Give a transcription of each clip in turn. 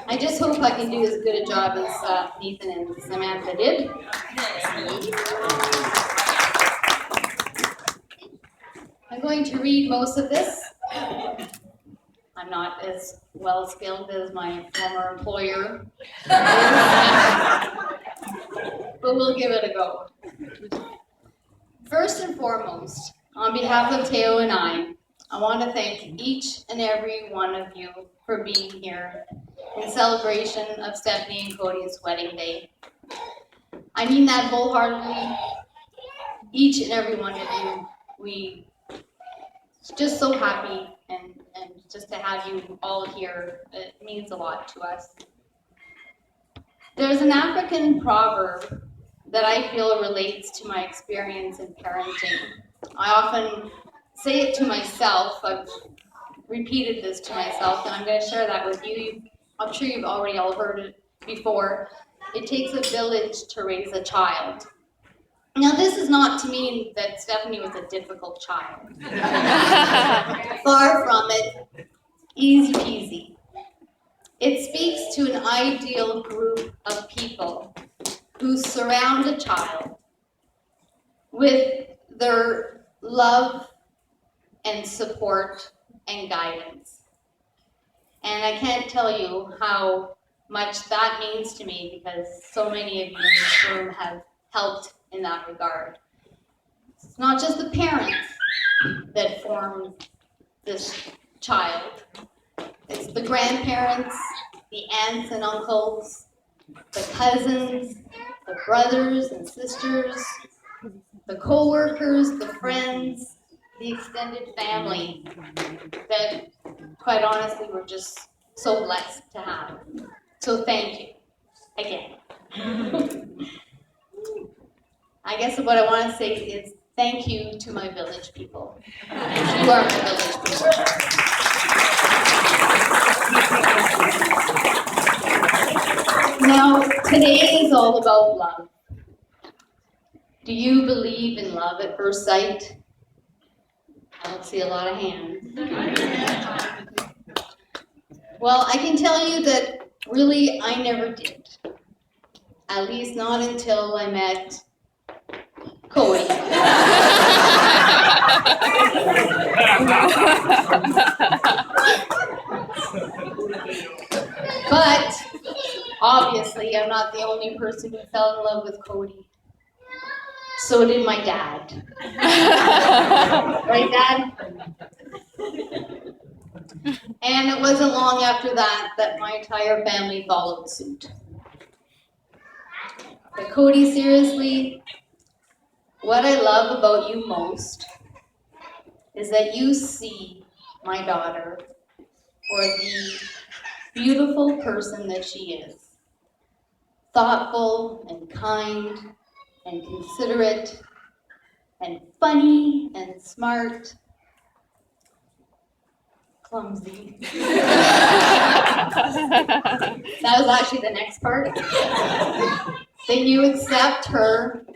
I just hope I can do as good a job as Nathan and Samantha did. I'm going to read most of this. I'm not as well skilled as my former employer, but we'll give it a go. First and foremost, on behalf of Theo and I want to thank each and every one of you for being here in celebration of Stephanie and Cody's wedding day. I mean that wholeheartedly. Each and every one of you, we just so happy and just to have you all here. It means a lot to us. There's an African proverb that I feel relates to my experience in parenting. I often say it to myself. I've repeated this to myself, and I'm going to share that with you. I'm sure you've already all heard it before. It takes a village to raise a child. Now, this is not to mean that Stephanie was a difficult child. Far from it. Easy peasy. It speaks to an ideal group of people who surround a child with their love and support and guidance. And I can't tell you how much that means to me, because so many of you in this room have helped in that regard. It's not just the parents that form this child. It's the grandparents, the aunts and uncles, the cousins, the brothers and sisters, the co-workers, the friends, the extended family that, quite honestly, we're just so blessed to have. So thank you again. I guess what I want to say is thank you to my village people. You are my village people. Now, today is all about love. Do you believe in love at first sight? I don't see a lot of hands. Well, I can tell you that really I never did. At least not until I met Cody. But obviously, I'm not the only person who fell in love with Cody. So did my dad. Right, Dad? And it wasn't long after that that my entire family followed suit. But Cody, seriously, what I love about you most is that you see my daughter for the beautiful person that she is. Thoughtful and kind and considerate and funny and smart. Clumsy. That was actually the next part. That you accept her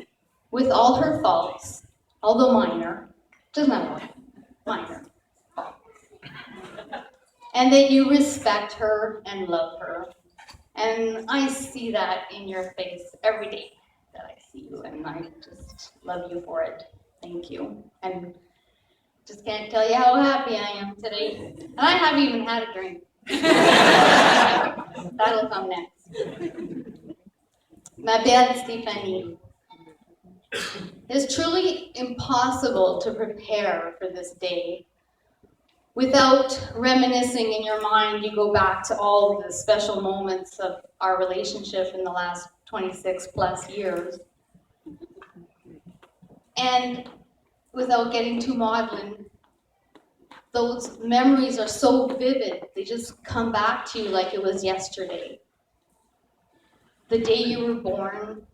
with all her faults, although minor, doesn't matter, minor. And that you respect her and love her. And I see that in your face every day that I see you, and I just love you for it. Thank you. And just can't tell you how happy I am today. And I haven't even had a drink. That'll come next. Ma belle Stéphanie, it's truly impossible to prepare for this day. Without reminiscing in your mind, you go back to all the special moments of our relationship in the last 26 plus years. And without getting too maudlin, those memories are so vivid, they just come back to you like it was yesterday. The day you were born,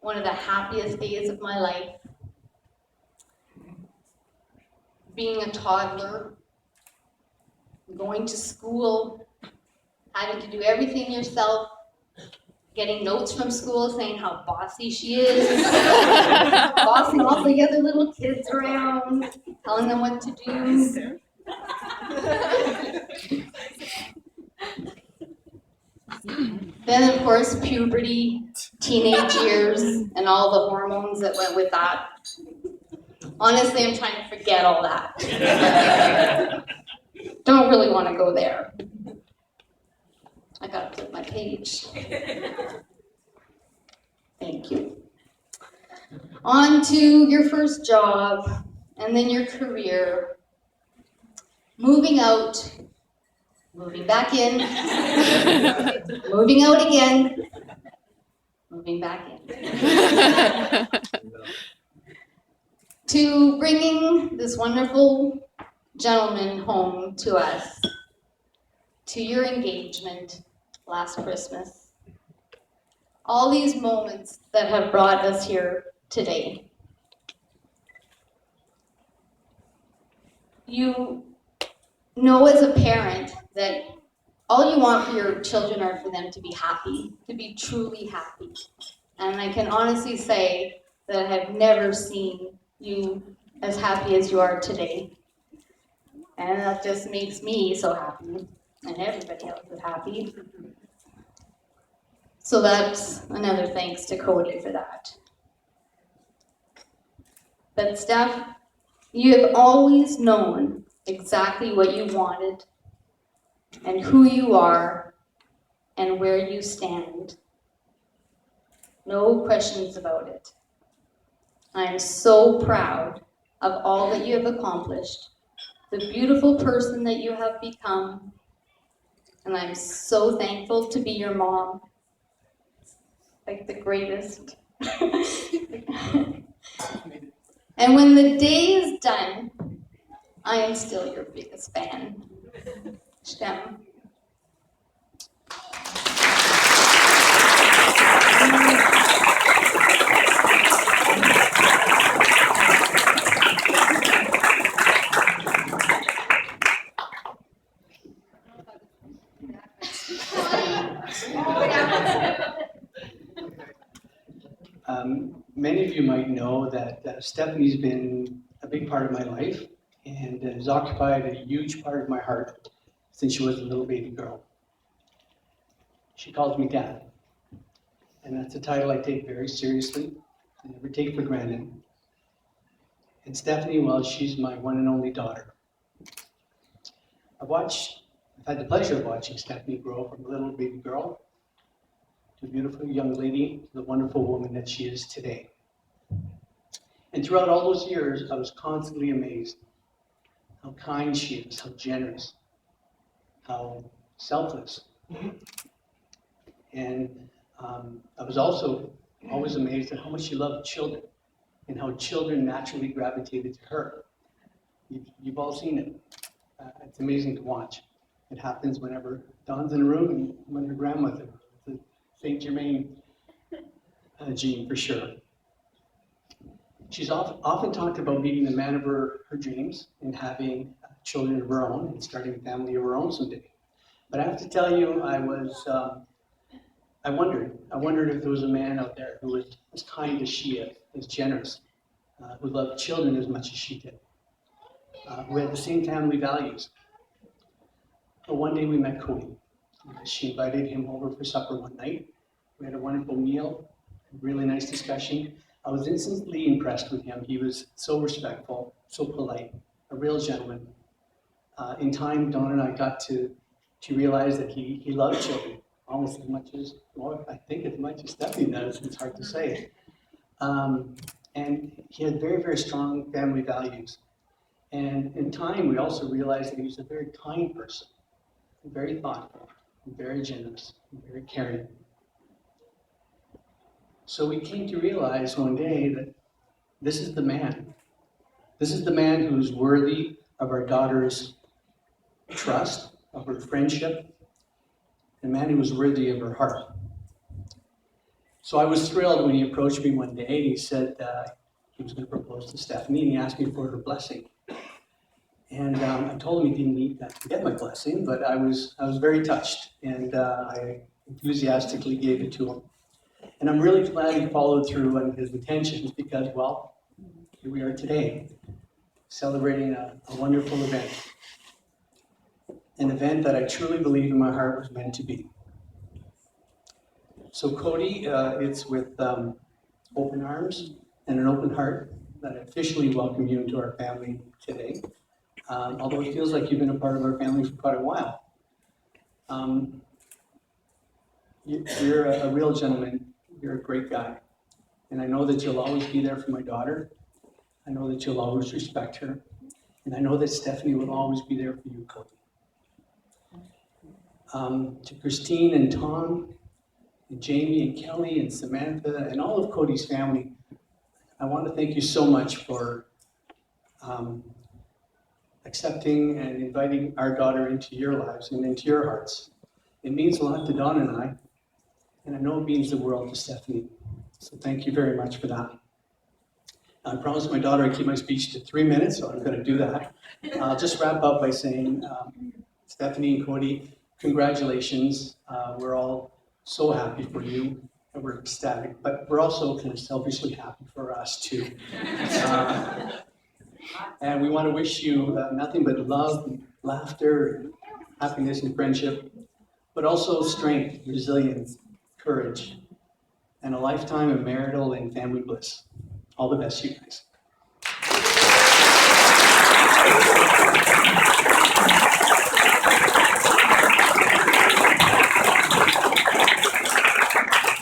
one of the happiest days of my life. Being a toddler, going to school, having to do everything yourself, getting notes from school saying how bossy she is, bossing all the other little kids around, telling them what to do. Then, of course, puberty, teenage years, and all the hormones that went with that. Honestly, I'm trying to forget all that. Don't really want to go there. I gotta flip my page. Thank you. On to your first job, and then your career. Moving out, moving back in, moving out again, moving back in. To bringing this wonderful gentleman home to us, to your engagement last Christmas. All these moments that have brought us here today. You know as a parent that all you want for your children are for them to be happy, to be truly happy. And I can honestly say that I have never seen you as happy as you are today. And that just makes me so happy, and everybody else is happy. So that's another thanks to Cody for that. But Steph, you have always known exactly what you wanted and who you are and where you stand. No questions about it. I am so proud of all that you have accomplished, the beautiful person that you have become, and I'm so thankful to be your mom. Like the greatest. And when the day is done, I am still your biggest fan. Stem. Many of you might know that Stephanie's been a big part of my life and has occupied a huge part of my heart since she was a little baby girl. She calls me Dad, and that's a title I take very seriously. I never take for granted. And Stephanie, well, she's my one and only daughter. I've had the pleasure of watching Stephanie grow from a little baby girl to a beautiful young lady to the wonderful woman that she is today. And throughout all those years, I was constantly amazed how kind she is, how generous, how selfless. And I was also always amazed at how much she loved children and how children naturally gravitated to her. You've all seen it. It's amazing to watch. It happens whenever Dawn's in a room and when her grandmother. It's a Saint Germain gene for sure. She's often talked about being the man of her dreams and having children of her own and starting a family of her own someday. But I have to tell you, I wondered if there was a man out there who was as kind as she is, as generous, who loved children as much as she did, who had the same family values. But one day we met Cody. She invited him over for supper one night. We had a wonderful meal, a really nice discussion. I was instantly impressed with him. He was so respectful, so polite, a real gentleman. In time, Dawn and I got to realize that he loved children almost as much as, well, I think as much as Stephanie does. It's hard to say. And he had very, very strong family values. And in time, we also realized that he was a very kind person, very thoughtful, very generous, very caring. So we came to realize one day that this is the man. This is the man who's worthy of our daughter's trust, of her friendship, the man who was worthy of her heart. So I was thrilled when he approached me one day. He said he was going to propose to Stephanie, and he asked me for her blessing. And I told him he didn't need to get my blessing, but I was very touched, and I enthusiastically gave it to him. And I'm really glad he followed through on his intentions because, well, here we are today, celebrating a wonderful event. An event that I truly believe in my heart was meant to be. So Cody, it's with open arms and an open heart that I officially welcome you into our family today. Although it feels like you've been a part of our family for quite a while. You're a real gentleman. You're a great guy. And I know that you'll always be there for my daughter. I know that you'll always respect her. And I know that Stephanie will always be there for you, Cody. To Christine and Tom, and Jamie and Kelly and Samantha and all of Cody's family, I want to thank you so much for accepting and inviting our daughter into your lives and into your hearts. It means a lot to Dawn and I know it means the world to Stephanie. So thank you very much for that. I promised my daughter I'd keep my speech to 3 minutes, so I'm going to do that. I'll just wrap up by saying, Stephanie and Cody, congratulations. We're all so happy for you, and we're ecstatic, but we're also kind of selfishly happy for us too. And we want to wish you nothing but love, and laughter, happiness, and friendship, but also strength, resilience, courage, and a lifetime of marital and family bliss. All the best, you guys.